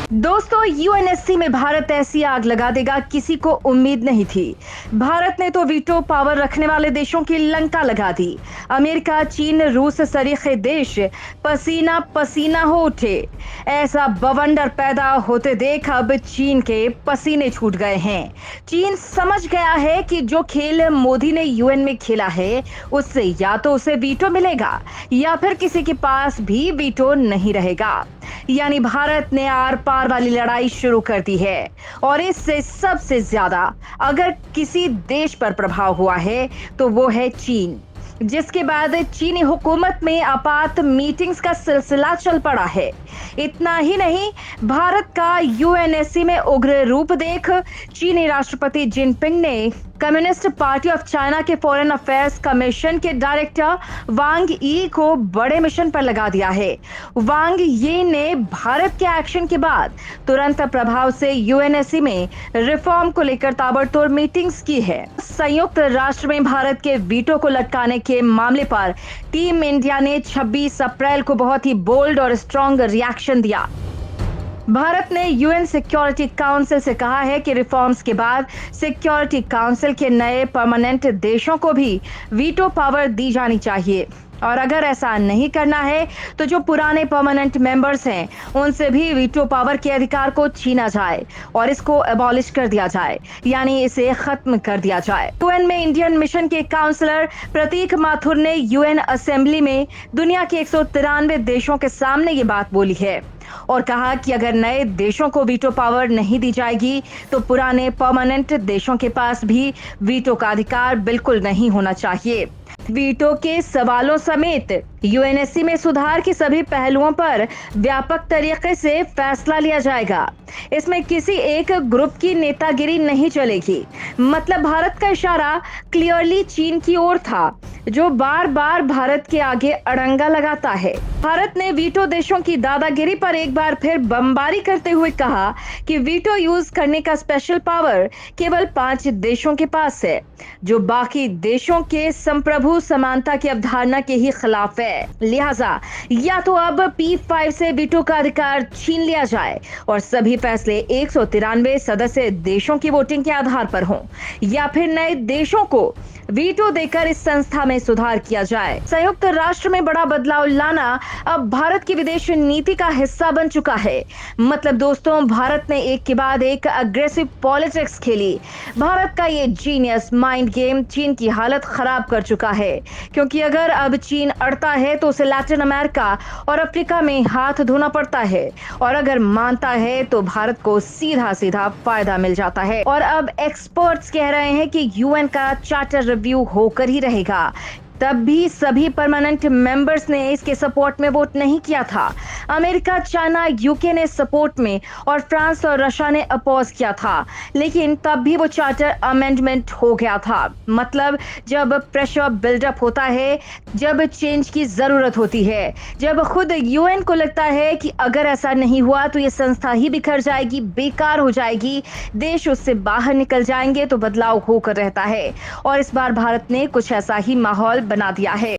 दोस्तों, यूएनएससी में भारत ऐसी आग लगा देगा, किसी को उम्मीद नहीं थी। भारत ने तो वीटो पावर रखने वाले देशों की लंका लगा दी। अमेरिका, चीन, रूस सरीखे देश पसीना पसीना हो उठे। ऐसा बवंडर पैदा होते देख अब चीन के पसीने छूट गए हैं। चीन समझ गया है कि जो खेल मोदी ने यूएन में खेला है, उससे या तो उसे वीटो मिलेगा या फिर किसी के पास भी वीटो नहीं रहेगा। यानी भारत ने आर पार वाली लड़ाई शुरू कर दी है। और इससे सबसे ज्यादा अगर किसी देश पर प्रभाव हुआ है तो वो है चीन, जिसके बाद चीनी हुकूमत में आपात मीटिंग्स का सिलसिला चल पड़ा है। इतना ही नहीं, भारत का यूएनएससी में उग्र रूप देख चीनी राष्ट्रपति जिनपिंग ने कम्युनिस्ट पार्टी ऑफ चाइना के फॉरेन अफेयर्स कमीशन के डायरेक्टर वांग यी को बड़े मिशन पर लगा दिया है। वांग यी ने भारत के एक्शन के बाद तुरंत प्रभाव से यूएनएससी में रिफॉर्म को लेकर ताबड़तोड़ मीटिंग्स की है। संयुक्त राष्ट्र में भारत के वीटो को लटकाने के मामले पर टीम इंडिया ने 26 अप्रैल को बहुत ही बोल्ड और स्ट्रॉन्ग रिएक्शन दिया। भारत ने यूएन सिक्योरिटी काउंसिल से कहा है कि रिफॉर्म्स के बाद सिक्योरिटी काउंसिल के नए परमानेंट देशों को भी वीटो पावर दी जानी चाहिए, और अगर ऐसा नहीं करना है तो जो पुराने परमानेंट मेंबर्स हैं उनसे भी वीटो पावर के अधिकार को छीना जाए और इसको एबॉलिश कर दिया जाए, यानी इसे खत्म कर दिया जाए। यूएन में इंडियन मिशन के काउंसलर प्रतीक माथुर ने यूएन असेंबली में दुनिया के 193 देशों के सामने ये बात बोली है और कहा कि अगर नए देशों को वीटो पावर नहीं दी जाएगी तो पुराने परमानेंट देशों के पास भी वीटो का अधिकार बिल्कुल नहीं होना चाहिए। वीटो के सवालों समेत यूएनएससी में सुधार के सभी पहलुओं पर व्यापक तरीके से फैसला लिया जाएगा। इसमें किसी एक ग्रुप की नेतागिरी नहीं चलेगी। मतलब भारत का इशारा क्लियरली चीन की ओर था, जो बार बार भारत के आगे अड़ंगा लगाता है। भारत ने वीटो देशों की दादागिरी पर एक बार फिर बमबारी करते हुए कहा कि वीटो यूज करने का स्पेशल पावर केवल 5 देशों के पास है, जो बाकी देशों के संप्रभु समानता की अवधारणा के ही खिलाफ है। लिहाजा या तो अब P5 से वीटो का अधिकार छीन लिया जाए और सभी फैसले 193 सदस्य देशों की वोटिंग के आधार पर हों, या फिर नए देशों को वीटो देकर इस संस्था में सुधार किया जाए। संयुक्त राष्ट्र में बड़ा बदलाव लाना अब भारत की विदेश नीति का हिस्सा बन चुका है। मतलब दोस्तों, भारत ने एक के बाद एक अग्रेसिव पॉलिटिक्स खेली। भारत का ये जीनियस माइंड गेम चीन की हालत खराब कर चुका है, क्योंकि अगर अब चीन अड़ता है तो उसे लैटिन अमेरिका और अफ्रीका में हाथ धोना पड़ता है, और अगर मानता है तो भारत को सीधा सीधा फायदा मिल जाता है। और अब एक्सपर्ट्स कह रहे हैं कि यूएन का चार्टर रिव्यू होकर ही रहेगा। तब भी सभी परमानेंट मेंबर्स ने इसके सपोर्ट में वोट नहीं किया था। अमेरिका, चाइना, यूके ने सपोर्ट में और फ्रांस और रशिया ने अपोज किया था, लेकिन तब भी वो चार्टर अमेंडमेंट हो गया था। मतलब जब प्रेशर बिल्डअप होता है, जब चेंज की जरूरत होती है, जब खुद यूएन को लगता है कि अगर ऐसा नहीं हुआ तो ये संस्था ही बिखर जाएगी, बेकार हो जाएगी, देश उससे बाहर निकल जाएंगे, तो बदलाव होकर रहता है। और इस बार भारत ने कुछ ऐसा ही माहौल बना दिया है।